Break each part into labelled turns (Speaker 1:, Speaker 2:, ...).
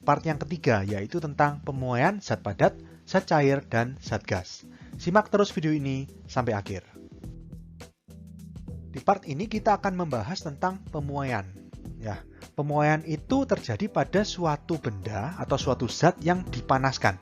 Speaker 1: part yang ketiga, yaitu tentang pemuaian zat padat, zat cair, dan zat gas. Simak terus video ini sampai akhir. Di part ini kita akan membahas tentang pemuaian. Ya, pemuaian itu terjadi pada suatu benda atau suatu zat yang dipanaskan.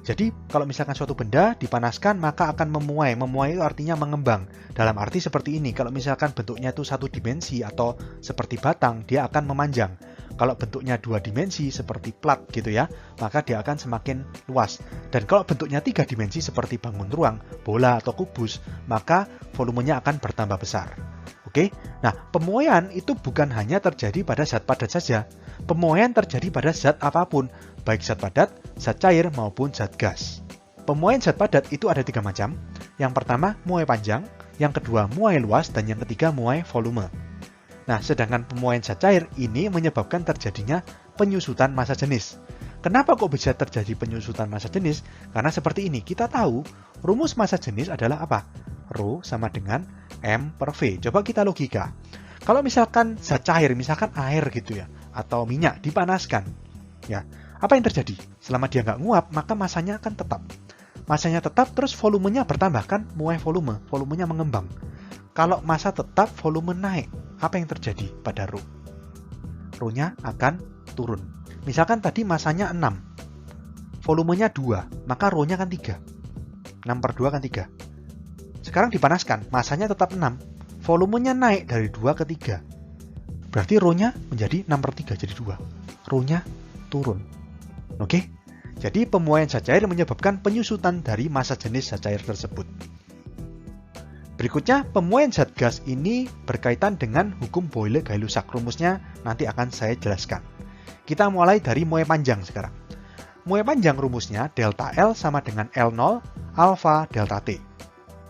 Speaker 1: Jadi, kalau misalkan suatu benda dipanaskan, maka akan memuai. Memuai itu artinya mengembang. Dalam arti seperti ini, kalau misalkan bentuknya itu satu dimensi atau seperti batang, dia akan memanjang. Kalau bentuknya dua dimensi seperti plat gitu ya, maka dia akan semakin luas. Dan kalau bentuknya tiga dimensi seperti bangun ruang, bola atau kubus, maka volumenya akan bertambah besar. Oke, nah pemuaian itu bukan hanya terjadi pada zat padat saja. Pemuaian terjadi pada zat apapun, baik zat padat, zat cair, maupun zat gas. Pemuaian zat padat itu ada 3 macam. Yang pertama, muai panjang. Yang kedua, muai luas. Dan yang ketiga, muai volume. Nah, sedangkan pemuaian zat cair ini menyebabkan terjadinya penyusutan massa jenis. Kenapa kok bisa terjadi penyusutan massa jenis? Karena seperti ini, kita tahu rumus massa jenis adalah apa? Rho sama dengan M per V. Coba kita logika. Kalau misalkan zat cair, misalkan air gitu ya, atau minyak dipanaskan, ya, apa yang terjadi? Selama dia nggak nguap, maka masanya akan tetap. Masanya tetap, terus volumenya bertambah, kan? Muai volume, volumenya mengembang. Kalau massa tetap, volume naik. Apa yang terjadi pada Rho? Rho-nya akan turun. Misalkan tadi masanya 6, volumenya 2, maka Rho-nya kan 3. 6 per 2 kan 3. Sekarang dipanaskan, masanya tetap 6, volumenya naik dari 2 ke 3. Berarti Rho-nya menjadi 6 per 3, jadi 2. Rho-nya turun. Oke? Jadi pemuaian zat cair menyebabkan penyusutan dari massa jenis zat cair tersebut. Berikutnya, pemuaian zat gas ini berkaitan dengan hukum Boyle-Gay-Lussac. Rumusnya nanti akan saya jelaskan. Kita mulai dari muai panjang sekarang. Muai panjang rumusnya delta L sama dengan L0 alfa delta T.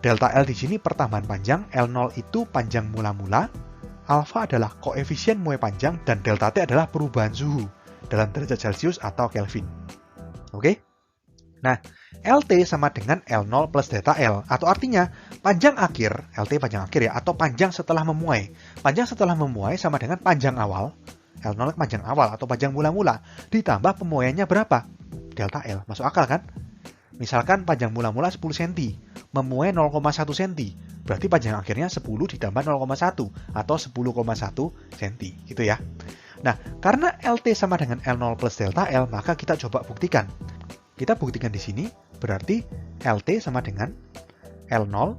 Speaker 1: Delta L di sini pertambahan panjang, L0 itu panjang mula-mula, alfa adalah koefisien muai panjang, dan delta T adalah perubahan suhu dalam derajat Celcius atau Kelvin. Oke? Nah, LT sama dengan L0 plus delta L, atau artinya panjang akhir, LT panjang akhir ya, atau panjang setelah memuai. Panjang setelah memuai sama dengan panjang awal, L0 panjang awal atau panjang mula-mula, ditambah pemuaiannya berapa? Delta L, masuk akal kan? Misalkan panjang mula-mula 10 cm, memuai 0,1 cm, berarti panjang akhirnya 10 ditambah 0,1 atau 10,1 cm, gitu ya. Nah, karena LT sama dengan L0 plus delta L, maka kita coba buktikan. Kita buktikan di sini, berarti LT sama dengan L0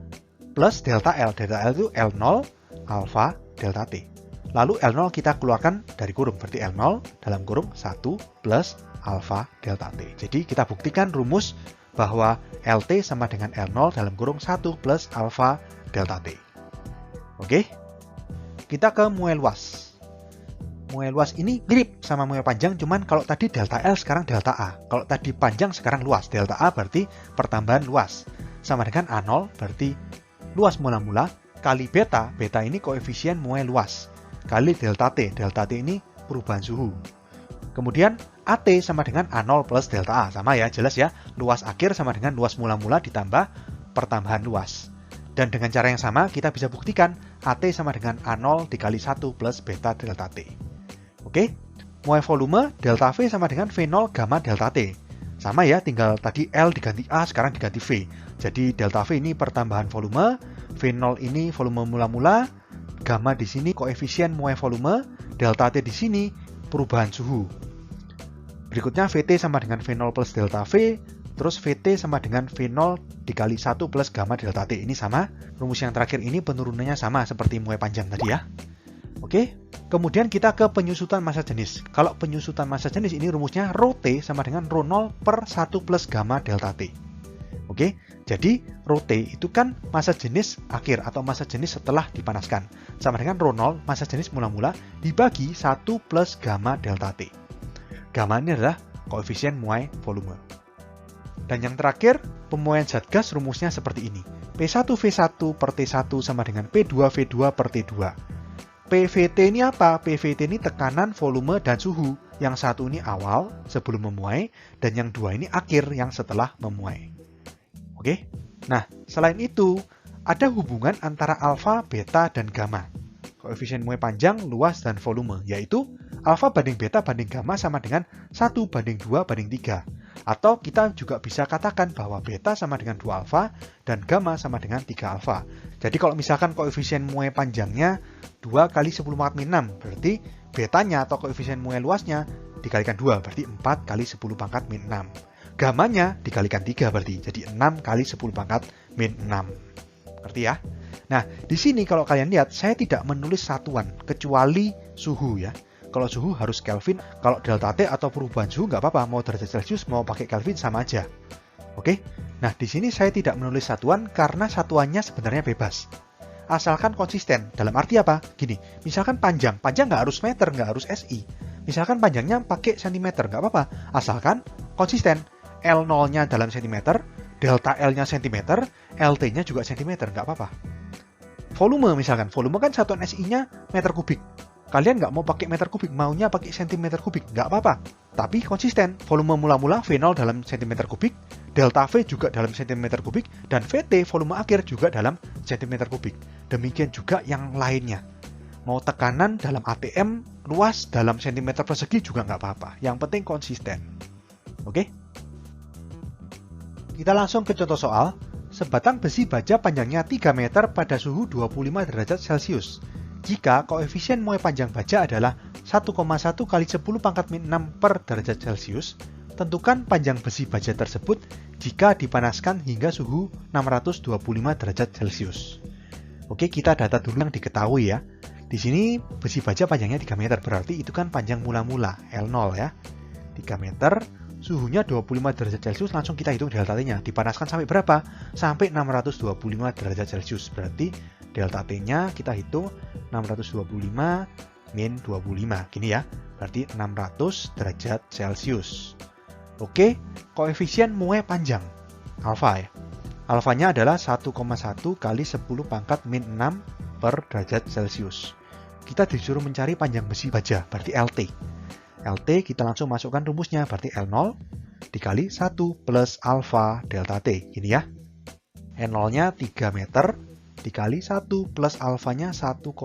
Speaker 1: plus delta L. Delta L itu L0 alfa delta T. Lalu L0 kita keluarkan dari kurung, berarti L0 dalam kurung 1 plus alfa delta T. Jadi kita buktikan rumus bahwa LT sama dengan L0 dalam kurung 1 plus alfa delta T. Oke? Kita ke muai luas. Muai luas ini mirip sama muai panjang, cuman kalau tadi delta L sekarang delta A. Kalau tadi panjang sekarang luas. Delta A berarti pertambahan luas. Sama dengan A0 berarti luas mula-mula kali beta. Beta ini koefisien muai luas. Kali delta T. Delta T ini perubahan suhu. Kemudian AT sama dengan A0 plus delta A. Sama ya, jelas ya. Luas akhir sama dengan luas mula-mula ditambah pertambahan luas. Dan dengan cara yang sama, kita bisa buktikan AT sama dengan A0 dikali 1 plus beta delta T. Oke? Muai volume, delta V sama dengan V0 gamma delta T. Sama ya, tinggal tadi L diganti A, sekarang diganti V. Jadi delta V ini pertambahan volume, V0 ini volume mula-mula, gamma di sini koefisien muai volume, delta T di sini perubahan suhu. Berikutnya VT sama dengan V0 plus delta V, terus VT sama dengan V0 dikali 1 plus gamma delta T. Ini sama, rumus yang terakhir ini penurunannya sama seperti muai panjang tadi ya. Oke, kemudian kita ke penyusutan massa jenis. Kalau penyusutan massa jenis ini rumusnya Rho T sama dengan Rho 0 per 1 plus gamma delta T. Oke, jadi Rho T itu kan massa jenis akhir atau massa jenis setelah dipanaskan. Sama dengan Rho 0, massa jenis mula-mula, dibagi 1 plus gamma delta T. Gamma ini adalah koefisien muai volume. Dan yang terakhir, pemuaian zat gas rumusnya seperti ini. P1V1 per T1 sama dengan P2V2 per T2. PVT ini apa? PVT ini tekanan, volume, dan suhu. Yang satu ini awal, sebelum memuai, dan yang dua ini akhir, yang setelah memuai. Oke? Nah, selain itu, ada hubungan antara alfa, beta, dan gamma. Koefisien muai panjang, luas, dan volume, yaitu alfa banding beta banding gamma sama dengan 1 banding 2 banding 3. Atau kita juga bisa katakan bahwa beta sama dengan 2 alfa dan gamma sama dengan 3 alfa. Jadi kalau misalkan koefisien mue panjangnya 2 kali 10 pangkat min 6, berarti betanya atau koefisien mue luasnya dikalikan 2, berarti 4 kali 10 pangkat min 6. Gammanya dikalikan 3 berarti, jadi 6 kali 10 pangkat min 6. Ngerti ya? Nah, di sini kalau kalian lihat, saya tidak menulis satuan, kecuali suhu ya. Kalau suhu harus Kelvin, kalau delta T atau perubahan suhu nggak apa-apa, mau derajat Celcius, mau pakai Kelvin sama aja. Oke? Nah, di sini saya tidak menulis satuan karena satuannya sebenarnya bebas. Asalkan konsisten. Dalam arti apa? Gini, misalkan panjang nggak harus meter, nggak harus SI. Misalkan panjangnya pakai cm, nggak apa-apa. Asalkan konsisten. L0-nya dalam cm, delta L-nya cm, LT-nya juga cm, nggak apa-apa. Volume misalkan, volume kan satuan SI-nya meter kubik. Kalian nggak mau pakai meter kubik, maunya pakai cm kubik, nggak apa-apa. Tapi konsisten, volume mula-mula V0 dalam cm kubik, delta V juga dalam cm kubik, dan VT volume akhir juga dalam cm kubik. Demikian juga yang lainnya. Mau tekanan dalam ATM, luas dalam cm persegi juga nggak apa-apa. Yang penting konsisten. Oke? Kita langsung ke contoh soal. Sebatang besi baja panjangnya 3 meter pada suhu 25 derajat Celcius. Jika koefisien mue panjang baja adalah 1,1 kali 10 pangkat min 6 per derajat Celcius, tentukan panjang besi baja tersebut jika dipanaskan hingga suhu 625 derajat Celcius. Oke, kita data dulu yang diketahui ya. Di sini besi baja panjangnya 3 meter, berarti itu kan panjang mula-mula, L0 ya. 3 meter, suhunya 25 derajat Celcius, langsung kita hitung delta T-nya. Dipanaskan sampai berapa? Sampai 625 derajat Celcius. Berarti delta T-nya kita hitung 625 min 25. Gini ya, berarti 600 derajat Celcius. Oke, koefisien mue panjang, alfa ya. Alfanya adalah 1,1 kali 10 pangkat min 6 per derajat Celcius. Kita disuruh mencari panjang besi baja, berarti LT. LT kita langsung masukkan rumusnya, berarti L0 dikali 1 plus alfa delta T. Gini ya. N0-nya 3 meter dikali 1 plus alfanya 1,1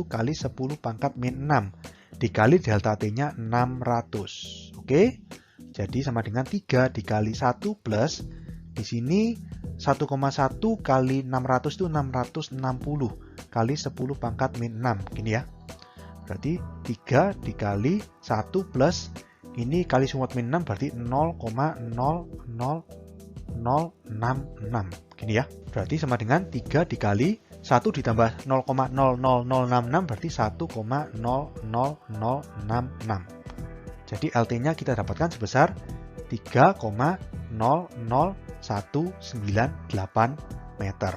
Speaker 1: kali 10 pangkat min 6 dikali delta T-nya 600. Oke? Jadi sama dengan 3 dikali 1 plus di sini 1,1 kali 600 itu 660 kali 10 pangkat min 6. Gini ya. Berarti 3 dikali 1 plus ini kali sumut min 6 berarti 0,00066. Gini ya. Berarti sama dengan 3 dikali 1 ditambah 0,00066 berarti 1,00066. Jadi LT-nya kita dapatkan sebesar 3,00198 meter.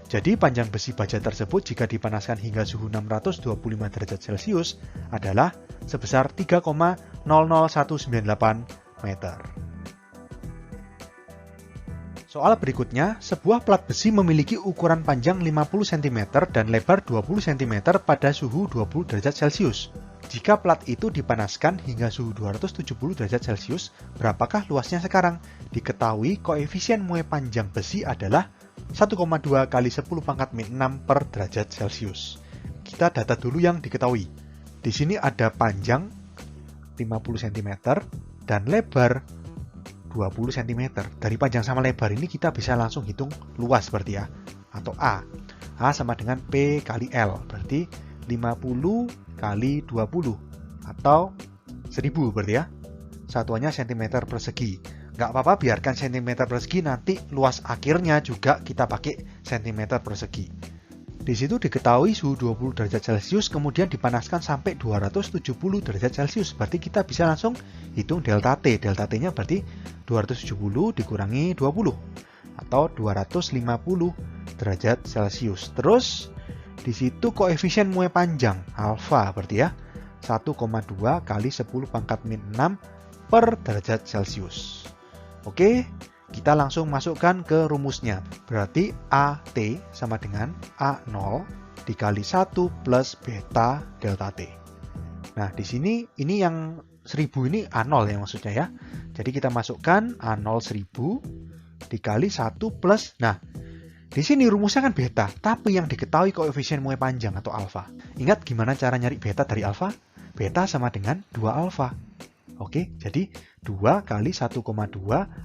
Speaker 1: Jadi panjang besi baja tersebut jika dipanaskan hingga suhu 625 derajat Celcius adalah sebesar 3,00198 meter. Soal berikutnya, sebuah plat besi memiliki ukuran panjang 50 cm dan lebar 20 cm pada suhu 20 derajat Celcius. Jika plat itu dipanaskan hingga suhu 270 derajat Celcius, berapakah luasnya sekarang? Diketahui koefisien mue panjang besi adalah 1,2 kali 10 pangkat min 6 per derajat Celcius. Kita data dulu yang diketahui. Di sini ada panjang 50 cm dan lebar 20 cm. Dari panjang sama lebar ini kita bisa langsung hitung luas berarti ya. Atau A. A sama dengan P kali L. Berarti 50 kali 20. Atau 1000 berarti ya. Satuannya cm persegi. Nggak apa-apa, biarkan cm persegi, nanti luas akhirnya juga kita pakai cm persegi. Di situ diketahui suhu 20 derajat Celcius kemudian dipanaskan sampai 270 derajat Celcius. Berarti kita bisa langsung hitung delta T. Delta T-nya berarti 270 dikurangi 20 atau 250 derajat Celcius. Terus di situ koefisien mue panjang alfa berarti ya 1,2 kali 10 pangkat min 6 per derajat Celcius. Oke, kita langsung masukkan ke rumusnya. Berarti AT sama dengan A0 dikali 1 plus beta delta T. Nah, di sini ini yang 1000 ini A0 ya maksudnya ya. Jadi kita masukkan A0 1000 dikali 1 plus. Nah, di sini rumusnya kan beta, tapi yang diketahui koefisien mue panjang atau alfa. Ingat gimana cara nyari beta dari alfa? beta sama dengan 2 alfa. Oke, jadi 2 kali 1,2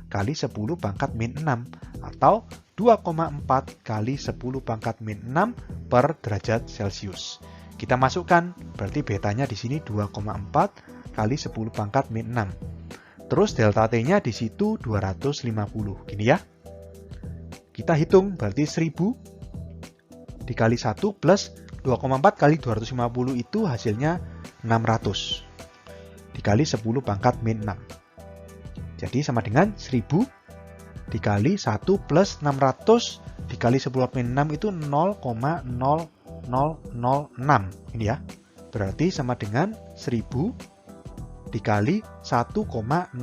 Speaker 1: kali 10 pangkat min 6 atau 2,4 kali 10 pangkat min 6 per derajat Celcius. Kita masukkan, berarti betanya di sini 2,4 kali 10 pangkat min 6. Terus delta T-nya di situ 250, gini ya. Kita hitung, berarti 1000 dikali 1 plus 2,4 kali 250 itu hasilnya 600. Dikali 10 pangkat min 6. Jadi sama dengan 1000 dikali 1 plus 600 dikali 10 min 6 itu 0,0006. Ini ya. Berarti sama dengan 1000 dikali 1,0006.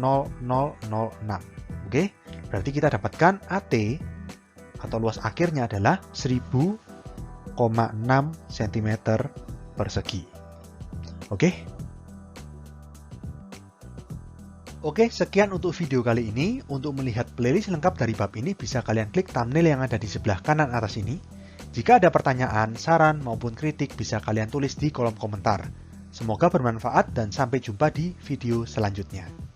Speaker 1: Oke, berarti kita dapatkan AT atau luas akhirnya adalah 1000,6 cm persegi. Oke, sekian untuk video kali ini. Untuk melihat playlist lengkap dari bab ini, bisa kalian klik thumbnail yang ada di sebelah kanan atas ini. Jika ada pertanyaan, saran, maupun kritik, bisa kalian tulis di kolom komentar. Semoga bermanfaat dan sampai jumpa di video selanjutnya.